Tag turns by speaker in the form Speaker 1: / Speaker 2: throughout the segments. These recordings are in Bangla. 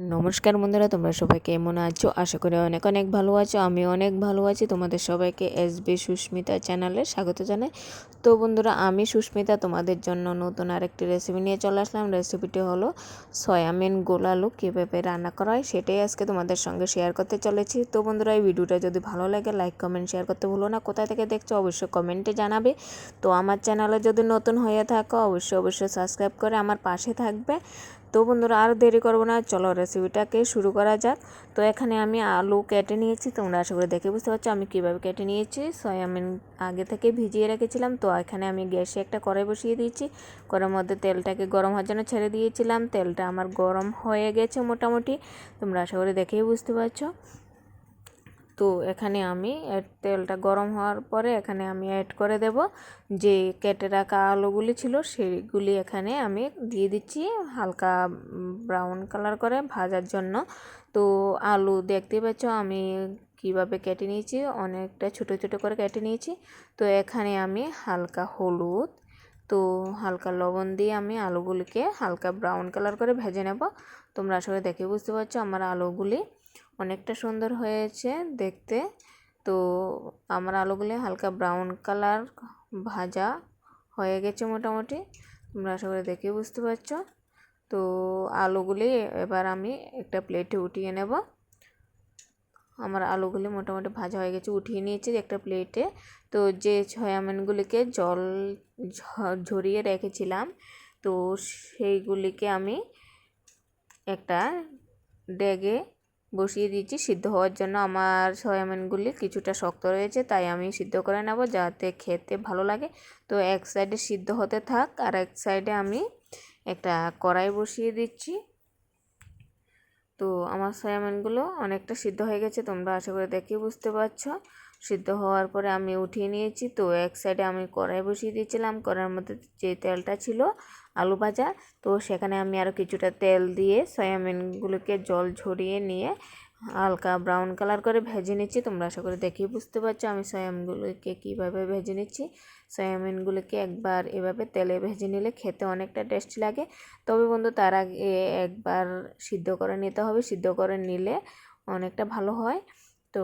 Speaker 1: নমস্কার বন্ধুরা, তোমরা সবাই কেমন আছো? আশা করি অনেক অনেক ভালো আছো। আমি অনেক ভালো আছি। তোমাদের সবাইকে এসবি সুস্মিতা চ্যানেলে স্বাগত জানাই। তো বন্ধুরা, আমি সুস্মিতা তোমাদের জন্য নতুন আরেকটি রেসিপি নিয়ে চলে আসলাম। রেসিপিটি হলো সয়াবিন গোল আলু কীভাবে রান্না করা হয় সেটাই আজকে তোমাদের সঙ্গে শেয়ার করতে চলেছি। তো বন্ধুরা, এই ভিডিওটা যদি ভালো লাগে লাইক কমেন্ট শেয়ার করতে ভুলো না। কোথায় থেকে দেখছো অবশ্যই কমেন্টে জানাবে। তো আমার চ্যানেলে যদি নতুন হয়ে থাকো অবশ্যই সাবস্ক্রাইব করে আমার পাশে থাকবে। তো বন্ধুরা, আর দেরি করবো না, চলো রেসিপিটাকে শুরু করা যাক। তো এখানে আমি আলু কেটে নিয়েছি, তোমরা আশা করে দেখে বুঝতে পারছো আমি কীভাবে কেটে নিয়েছি। সয়াবিন আগে থেকে ভিজিয়ে রেখেছিলাম। তো এখানে আমি গ্যাসে একটা কড়াই বসিয়ে দিয়েছি। কড়াইয়ের মধ্যে তেলটাকে গরম হওয়ার জন্য ছেড়ে দিয়েছিলাম। তেলটা আমার গরম হয়ে গেছে মোটামুটি, তোমরা আশা করে দেখেই বুঝতে পারছো। তো এখানে আমি তেলটা গরম হওয়ার পরে এখানে আমি অ্যাড করে দেব যে কেটে রাখা আলুগুলি ছিল, সেইগুলি এখানে আমি দিয়ে দিচ্ছি হালকা ব্রাউন কালার করে ভাজার জন্য। তো আলু দেখতে পাচ্ছ আমি কিভাবে কেটে নিয়েছি, অনেকটা ছোট ছোট করে কেটে নিয়েছি। তো এখানে আমি হালকা হলুদ, তো হালকা লবণ দিয়ে আমি আলুগুলিকে হালকা ব্রাউন কালার করে ভেজে নেব। তোমরা আসলে দেখে বুঝতে পারছো আমার আলুগুলি অনেকটা সুন্দর হয়েছে দেখতে। তো আমার আলুগুলি হালকা ব্রাউন কালার ভাজা হয়ে গেছে মোটামুটি, তোমরা আশা করে দেখে বুঝতে পারছো। তো আলুগুলি এবার আমি একটা প্লেটে উঠিয়ে নেব। আমার আলুগুলি মোটামুটি ভাজা হয়ে গেছে, উঠিয়ে নিয়েছি একটা প্লেটে। তো যে সয়াবিনগুলিকে জল ঝরিয়ে রেখেছিলাম, তো সেইগুলিকে আমি একটা ডেগে বসিয়ে দিয়েছি সিদ্ধ হওয়ার জন্য। আমার সয়াবিনগুলি কিছুটা শক্ত রয়েছে, তাই আমি সিদ্ধ করে নেব যাতে খেতে ভালো লাগে। তো এক সাইডে সিদ্ধ হতে থাক, আর এক সাইডে আমি একটা কড়াই বসিয়ে দিচ্ছি। তো আমার সয়াবিনগুলো অনেকটা সিদ্ধ হয়ে গেছে, তোমরা আশা করে দেখে বুঝতে পারছো। সিদ্ধ হওয়ার পরে আমি উঠিয়ে নিয়েছি। তো এক সাইডে আমি কড়াই বসিয়ে দিয়েছিলাম, কড়াইয়ের মধ্যে যে তেলটা ছিল আলু ভাজা, তো সেখানে আমি আরও কিছুটা তেল দিয়ে সয়াবিনগুলোকে জল ঝরিয়ে নিয়ে হালকা ব্রাউন কালার করে ভেজে নিচ্ছি। তোমরা আশা করে দেখেই বুঝতে পারছো আমি সয়াবিনগুলোকে কীভাবে ভেজে নিচ্ছি। সয়াবিনগুলোকে একবার এভাবে তেলে ভেজে নিলে খেতে অনেকটা টেস্টি লাগে। তবে বন্ধু, তার আগে একবার সিদ্ধ করে নিতে হবে, সিদ্ধ করে নিলে অনেকটা ভালো হয়। তো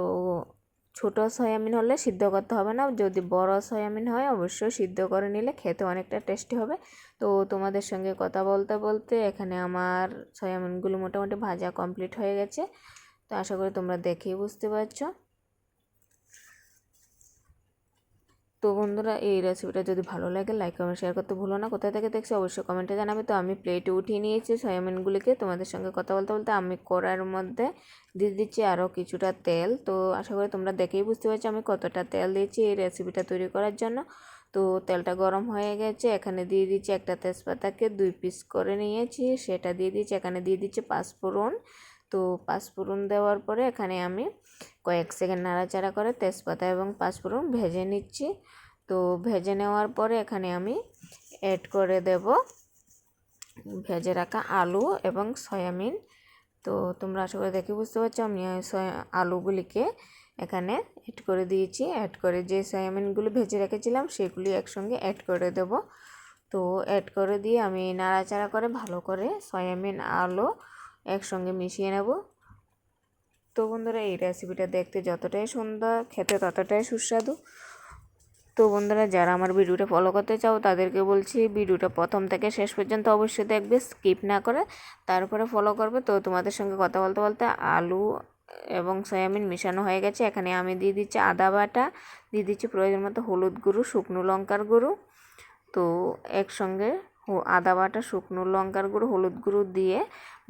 Speaker 1: ছোটো সয়াবিন হলে সিদ্ধ করতে হবে না, যদি বড় সয়াবিন হয় অবশ্যই সিদ্ধ করে নিলে খেতে অনেকটা টেস্টি হবে। তো তোমাদের সঙ্গে কথা বলতে বলতে এখানে আমার সয়াবিনগুলো মোটামুটি ভাজা কমপ্লিট হয়ে গেছে। তো আশা করি তোমরা দেখেই বুঝতে পারছো। তো বন্ধুরা, এই রেসিপিটা যদি ভালো লাগে লাইক কমেন্ট শেয়ার করতে ভুলো না। কোথায় থেকে দেখছি অবশ্যই কমেন্টে জানাবে। তো আমি প্লেটে উঠিয়ে নিয়েছি সয়াবিনগুলিকে, তোমাদের সঙ্গে কথা বলতে বলতে আমি কড়াইয়ের মধ্যে দিয়ে দিচ্ছি আরও কিছুটা তেল। তো আশা করি তোমরা দেখেই বুঝতে পারছো আমি কতটা তেল দিয়েছি এই রেসিপিটা তৈরি করার জন্য। তো তেলটা গরম হয়ে গেছে, এখানে দিয়ে দিচ্ছি একটা তেজপাতাকে 2 পিস করে নিয়েছি, সেটা দিয়ে দিচ্ছি। এখানে দিয়ে দিচ্ছি পাঁচফোড়ন। তো পাঁচফোড়ন দেওয়ার পরে এখানে আমি কয়েক সেকেন্ড নাড়াচাড়া করে তেজপাতা এবং পাঁচফোড়ন ভেজে নিচ্ছি। তো ভেজে নেওয়ার পরে এখানে আমি অ্যাড করে দেব ভেজে রাখা আলু এবং সয়াবিন। তো তোমরা আশা করে দেখে বুঝতে পারছো আমি আলুগুলিকে এখানে অ্যাড করে দিয়েছি। অ্যাড করে যে সয়াবিনগুলো ভেজে রেখেছিলাম সেগুলি একসঙ্গে অ্যাড করে দেব। তো অ্যাড করে দিয়ে আমি নাড়াচাড়া করে ভালো করে সয়াবিন আলু একসঙ্গে মিশিয়ে নেব। তো বন্ধুরা, এই রেসিপিটা দেখতে যতটাই সুন্দর খেতে ততটাই সুস্বাদু। তো বন্ধুরা, যারা আমার ভিডিওটা ফলো করতে চাও তাদেরকে বলছি ভিডিওটা প্রথম থেকে শেষ পর্যন্ত অবশ্যই দেখবে, স্কিপ না করে তারপরে ফলো করবে। তো তোমাদের সঙ্গে কথা বলতে বলতে আলু এবং সয়াবিন মেশানো হয়ে গেছে। এখানে আমি দিয়ে দিচ্ছি আদা বাটা, দিয়ে দিচ্ছি প্রয়োজন মতো হলুদ গুঁড়ো, শুকনো লঙ্কার গুঁড়ো। তো একসঙ্গে আদা বাটা, শুকনো লঙ্কার গুঁড়ো, হলুদ গুঁড়ো দিয়ে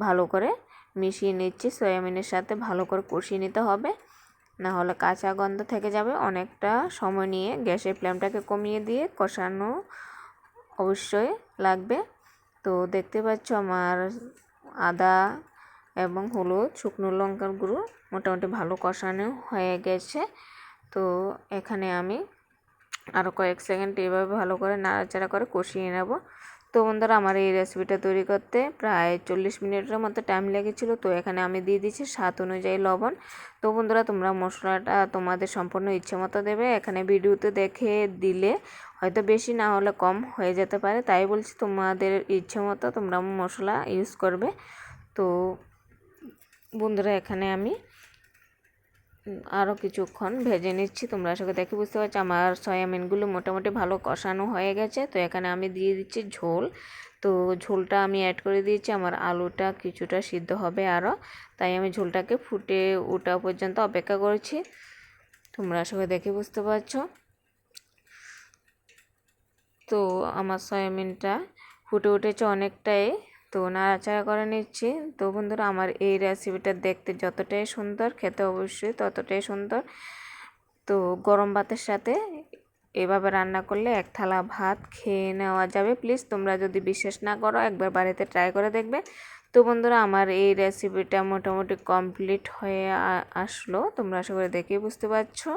Speaker 1: ভালো করে মিশিয়ে নিচ্ছি। সয়াবিনের সাথে ভালো করে কষিয়ে নিতে হবে, না হলে কাঁচা গন্ধ থেকে যাবে। অনেকটা সময় নিয়ে গ্যাসের ফ্লেমটাকে কমিয়ে দিয়ে কষানো অবশ্যই লাগবে। তো দেখতে পাচ্ছ আমার আদা এবং হলুদ, শুকনো লঙ্কার গুঁড়ো মোটামুটি ভালো কষানো হয়ে গেছে। তো এখানে আমি আরও কয়েক সেকেন্ড এভাবে ভালো করে নাড়াচাড়া করে কষিয়ে নেব। তো বন্ধুরা, আমার এই রেসিপিটা তৈরি করতে প্রায় 40 মিনিটের মতো টাইম লেগেছিলো। তো এখানে আমি দিয়ে দিচ্ছি স্বাদ অনুযায়ী লবণ। তো বন্ধুরা, তোমরা মশলাটা তোমাদের সম্পূর্ণ ইচ্ছে মতো দেবে, এখানে ভিডিওতে দেখে দিলে হয়তো বেশি না হলে কম হয়ে যেতে পারে, তাই বলছি তোমাদের ইচ্ছে মতো তোমরা মশলা ইউজ করবে। তো বন্ধুরা এখানে আমি আরও কিছুক্ষণ ভেজে নিচ্ছি। তোমরা আশা করি দেখে বুঝতে পারছো আমার সয়াবিনগুলো মোটামুটি ভালো কষানো হয়ে গেছে। তো এখানে আমি দিয়ে দিচ্ছি ঝোল। তো ঝোলটা আমি অ্যাড করে দিয়েছি। আমার আলুটা কিছুটা সিদ্ধ হবে আরও, তাই আমি ঝোলটাকে ফুটে ওঠা পর্যন্ত অপেক্ষা করেছি। তোমরা আশা করি দেখে বুঝতে পারছো। তো আমার সয়াবিনটা ফুটে উঠেছে অনেকটাই, তো নাড়াচাড়া করে নিচ্ছি। তো বন্ধুরা আমার এই রেসিপিটা দেখতে যতটাই সুন্দর, খেতে অবশ্যই ততটাই সুন্দর। তো গরম ভাতের সাথে এভাবে রান্না করলে এক থালা ভাত খেয়ে নেওয়া যাবে। প্লিজ তোমরা যদি বিশ্বাস না করো একবার বাড়িতে ট্রাই করে দেখবে। তো বন্ধুরা আমার এই রেসিপিটা মোটামুটি কমপ্লিট হয়ে আসলো। তোমরা আশা করে দেখেই বুঝতে পারছো।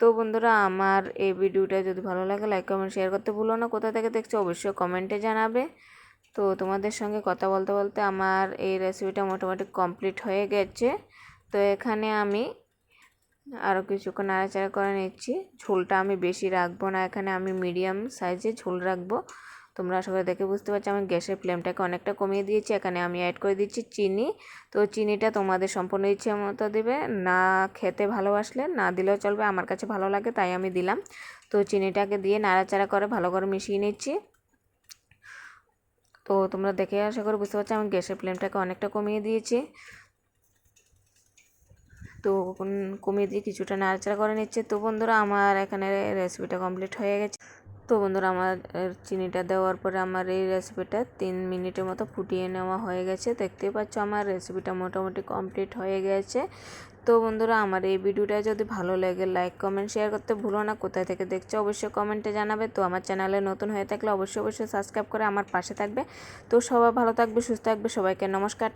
Speaker 1: তো বন্ধুরা আমার এই ভিডিওটা যদি ভালো লাগে লাইক কমেন্ট শেয়ার করতে ভুলো না। কোথা থেকে দেখছো অবশ্যই কমেন্টে জানাবে। তো তোমাদের সঙ্গে কথা বলতে বলতে আমার এই রেসিপিটা মোটামুটি কমপ্লিট হয়ে গেছে। তো এখানে আমি আরও কিছুক্ষণ নাড়াচাড়া করে নিচ্ছি। ঝোলটা আমি বেশি রাখবো না, এখানে আমি মিডিয়াম সাইজে ঝোল রাখবো। তোমরা আশা করে দেখে বুঝতে পারছো আমি গ্যাসের ফ্লেমটাকে অনেকটা কমিয়ে দিয়েছি। এখানে আমি অ্যাড করে দিচ্ছি চিনি। তো চিনিটা তোমাদের সম্পূর্ণ ইচ্ছে মতো দেবে, না খেতে ভালোবাসলে না দিলেও চলবে, আমার কাছে ভালো লাগে তাই আমি দিলাম। তো চিনিটাকে দিয়ে নাড়াচাড়া করে ভালো করে মিশিয়ে নিচ্ছি। তো তোমরা দেখে আশা করে বুঝতে পারছো আমি গ্যাসের ফ্লেমটাকে অনেকটা কমিয়ে দিয়েছি। তো কমিয়ে দিয়ে কিছুটা নাড়াচাড়া করে নিচ্ছে। তো বন্ধুরা আমার এখানে রেসিপিটা কমপ্লিট হয়ে গেছে। তো বন্ধুরা আমার চিনিটা দেওয়ার পরে আমার এই রেসিপিটা 3 মিনিটের মতো ফুটিয়ে নেওয়া হয়ে গেছে। দেখতেই পাচ্ছ আমার রেসিপিটা মোটামুটি কমপ্লিট হয়ে গেছে। তো বন্ধুরা আমার এই ভিডিওটা যদি ভালো লাগে লাইক কমেন্ট শেয়ার করতে ভুলো না। কোথায় থেকে দেখছো অবশ্যই কমেন্টে জানাবে। তো আমার চ্যানেলে নতুন হয়ে থাকলে অবশ্যই সাবস্ক্রাইব করে আমার পাশে থাকবে। তো সবাই ভালো থাকবে, সুস্থ থাকবে, সবাইকে নমস্কার।